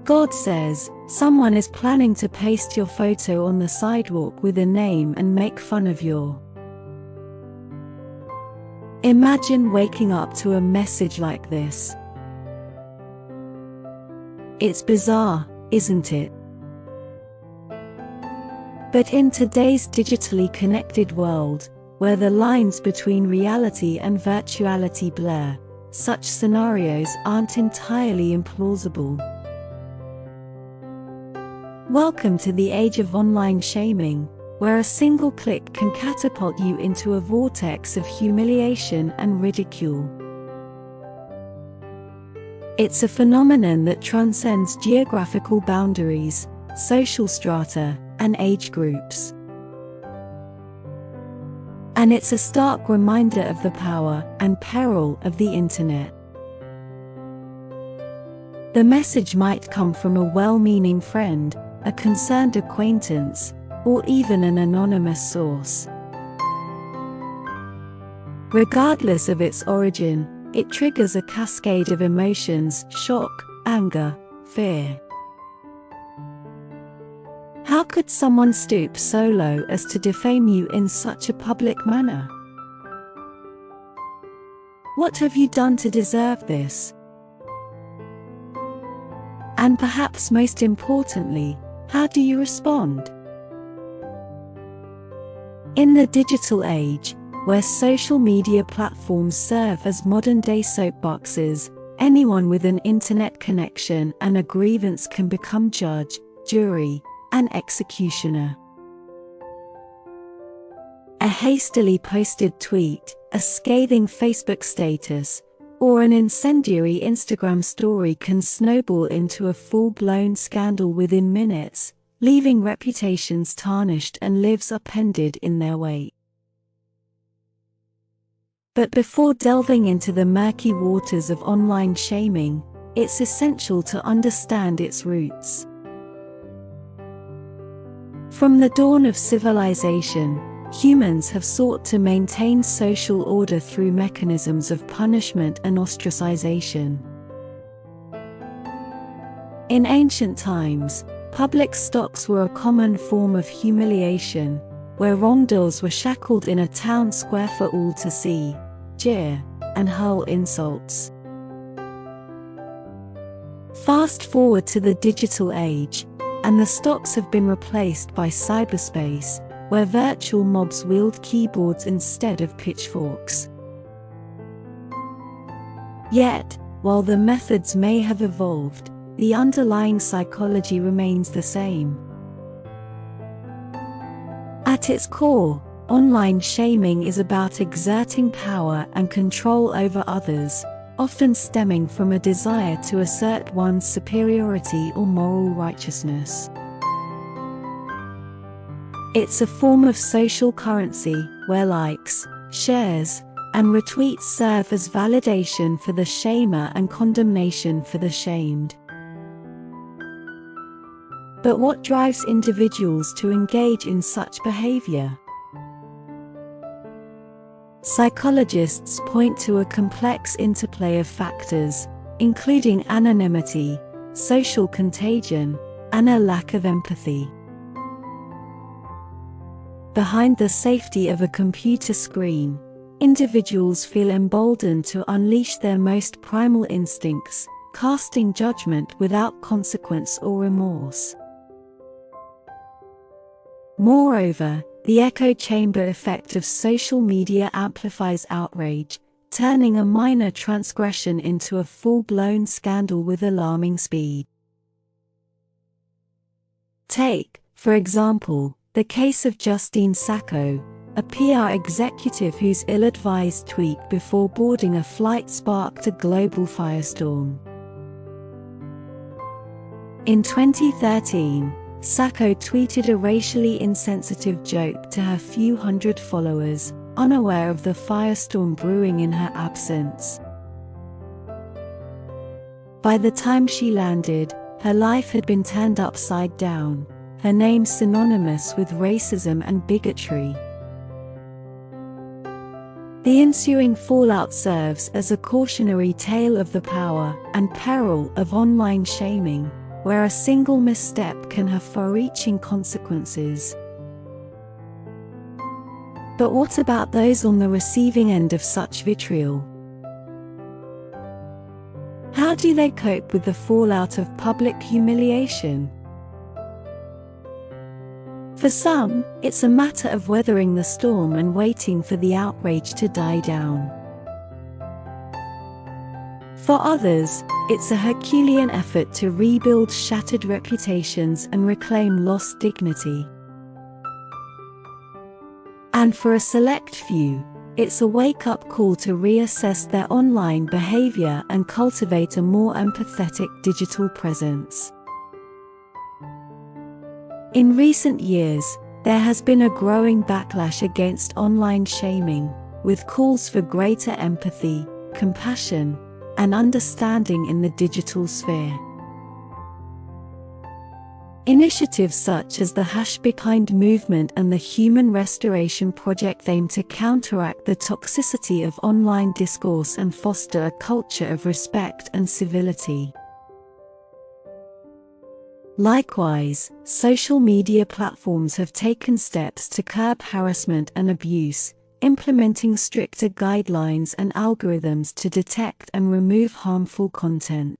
God says, someone is planning to paste your photo on the sidewalk with a name and make fun of your. Imagine waking up to a message like this. It's bizarre, isn't it? But in today's digitally connected world, where the lines between reality and virtuality blur, such scenarios aren't entirely implausible. Welcome to the age of online shaming, where a single click can catapult you into a vortex of humiliation and ridicule. It's a phenomenon that transcends geographical boundaries, social strata, and age groups. And it's a stark reminder of the power and peril of the internet. The message might come from a well-meaning friend, a concerned acquaintance, or even an anonymous source. Regardless of its origin, it triggers a cascade of emotions: shock, anger, fear. How could someone stoop so low as to defame you in such a public manner? What have you done to deserve this? And perhaps most importantly, how do you respond? In the digital age, where social media platforms serve as modern-day soapboxes, anyone with an internet connection and a grievance can become judge, jury, and executioner. A hastily posted tweet, a scathing Facebook status, or an incendiary Instagram story can snowball into a full-blown scandal within minutes, leaving reputations tarnished and lives upended in their wake. But before delving into the murky waters of online shaming, it's essential to understand its roots. From the dawn of civilization, humans have sought to maintain social order through mechanisms of punishment and ostracization. In ancient times, public stocks were a common form of humiliation, where wrongdoers were shackled in a town square for all to see, jeer, and hurl insults. Fast forward to the digital age, and the stocks have been replaced by cyberspace, where virtual mobs wield keyboards instead of pitchforks. Yet, while the methods may have evolved, the underlying psychology remains the same. At its core, online shaming is about exerting power and control over others, often stemming from a desire to assert one's superiority or moral righteousness. It's a form of social currency, where likes, shares, and retweets serve as validation for the shamer and condemnation for the shamed. But what drives individuals to engage in such behavior? Psychologists point to a complex interplay of factors, including anonymity, social contagion, and a lack of empathy. Behind the safety of a computer screen, individuals feel emboldened to unleash their most primal instincts, casting judgment without consequence or remorse. Moreover, the echo chamber effect of social media amplifies outrage, turning a minor transgression into a full-blown scandal with alarming speed. Take, for example, the case of Justine Sacco, a PR executive whose ill-advised tweet before boarding a flight sparked a global firestorm. In 2013, Sacco tweeted a racially insensitive joke to her few hundred followers, unaware of the firestorm brewing in her absence. By the time she landed, her life had been turned upside down, her name synonymous with racism and bigotry. The ensuing fallout serves as a cautionary tale of the power and peril of online shaming, where a single misstep can have far-reaching consequences. But what about those on the receiving end of such vitriol? How do they cope with the fallout of public humiliation? For some, it's a matter of weathering the storm and waiting for the outrage to die down. For others, it's a Herculean effort to rebuild shattered reputations and reclaim lost dignity. And for a select few, it's a wake-up call to reassess their online behavior and cultivate a more empathetic digital presence. In recent years, there has been a growing backlash against online shaming, with calls for greater empathy, compassion, and understanding in the digital sphere. Initiatives such as the #BeKind movement and the Human Restoration Project aim to counteract the toxicity of online discourse and foster a culture of respect and civility. Likewise, social media platforms have taken steps to curb harassment and abuse, implementing stricter guidelines and algorithms to detect and remove harmful content.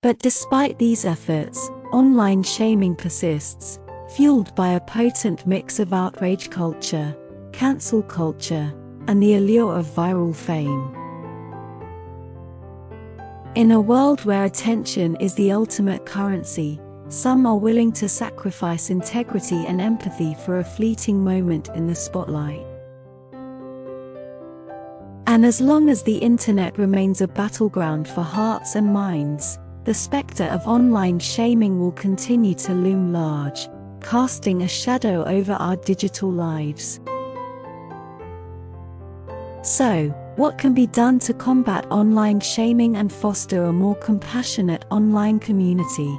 But despite these efforts, online shaming persists, fueled by a potent mix of outrage culture, cancel culture, and the allure of viral fame. In a world where attention is the ultimate currency, some are willing to sacrifice integrity and empathy for a fleeting moment in the spotlight. And as long as the internet remains a battleground for hearts and minds, the specter of online shaming will continue to loom large, casting a shadow over our digital lives. So, what can be done to combat online shaming and foster a more compassionate online community?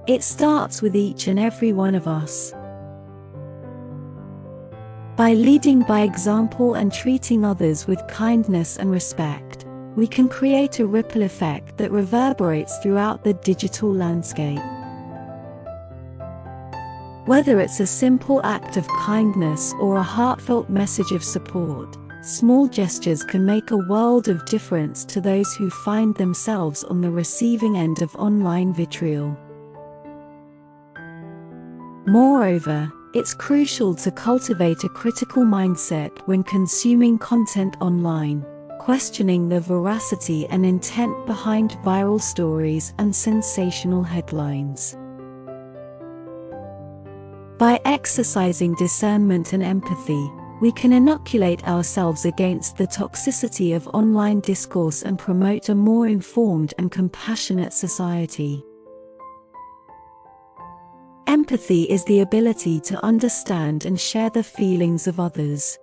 It starts with each and every one of us. By leading by example and treating others with kindness and respect, we can create a ripple effect that reverberates throughout the digital landscape. Whether it's a simple act of kindness or a heartfelt message of support, small gestures can make a world of difference to those who find themselves on the receiving end of online vitriol. Moreover, it's crucial to cultivate a critical mindset when consuming content online, questioning the veracity and intent behind viral stories and sensational headlines. By exercising discernment and empathy, we can inoculate ourselves against the toxicity of online discourse and promote a more informed and compassionate society. Empathy is the ability to understand and share the feelings of others.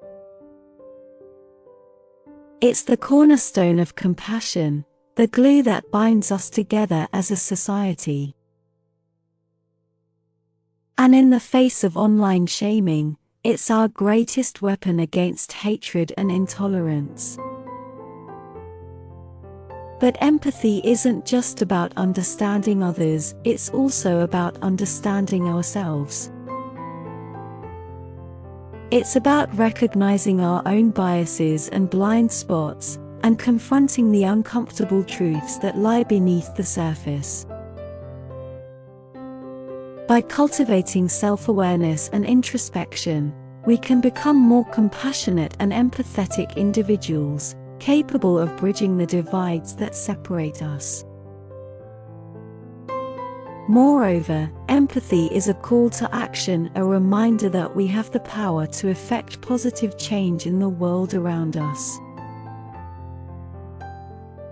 It's the cornerstone of compassion, the glue that binds us together as a society. And in the face of online shaming, it's our greatest weapon against hatred and intolerance. But empathy isn't just about understanding others, it's also about understanding ourselves. It's about recognizing our own biases and blind spots, and confronting the uncomfortable truths that lie beneath the surface. By cultivating self-awareness and introspection, we can become more compassionate and empathetic individuals, capable of bridging the divides that separate us. Moreover, empathy is a call to action, a reminder that we have the power to effect positive change in the world around us.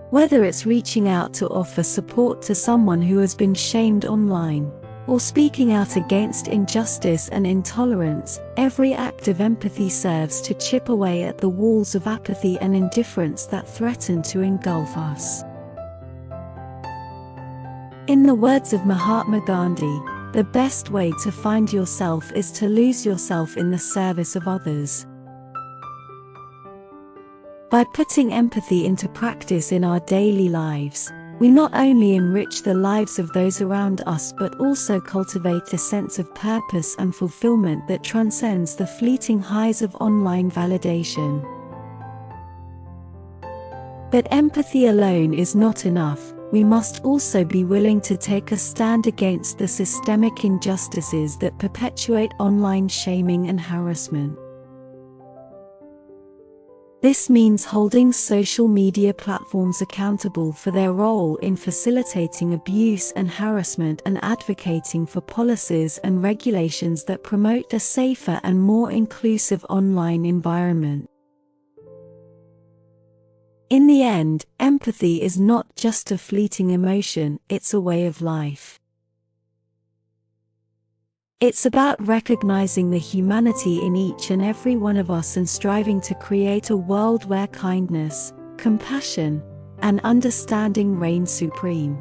Whether it's reaching out to offer support to someone who has been shamed online, or speaking out against injustice and intolerance, every act of empathy serves to chip away at the walls of apathy and indifference that threaten to engulf us. In the words of Mahatma Gandhi, the best way to find yourself is to lose yourself in the service of others. By putting empathy into practice in our daily lives, we not only enrich the lives of those around us but also cultivate a sense of purpose and fulfillment that transcends the fleeting highs of online validation. But empathy alone is not enough. We must also be willing to take a stand against the systemic injustices that perpetuate online shaming and harassment. This means holding social media platforms accountable for their role in facilitating abuse and harassment and advocating for policies and regulations that promote a safer and more inclusive online environment. In the end, empathy is not just a fleeting emotion, it's a way of life. It's about recognizing the humanity in each and every one of us and striving to create a world where kindness, compassion, and understanding reign supreme.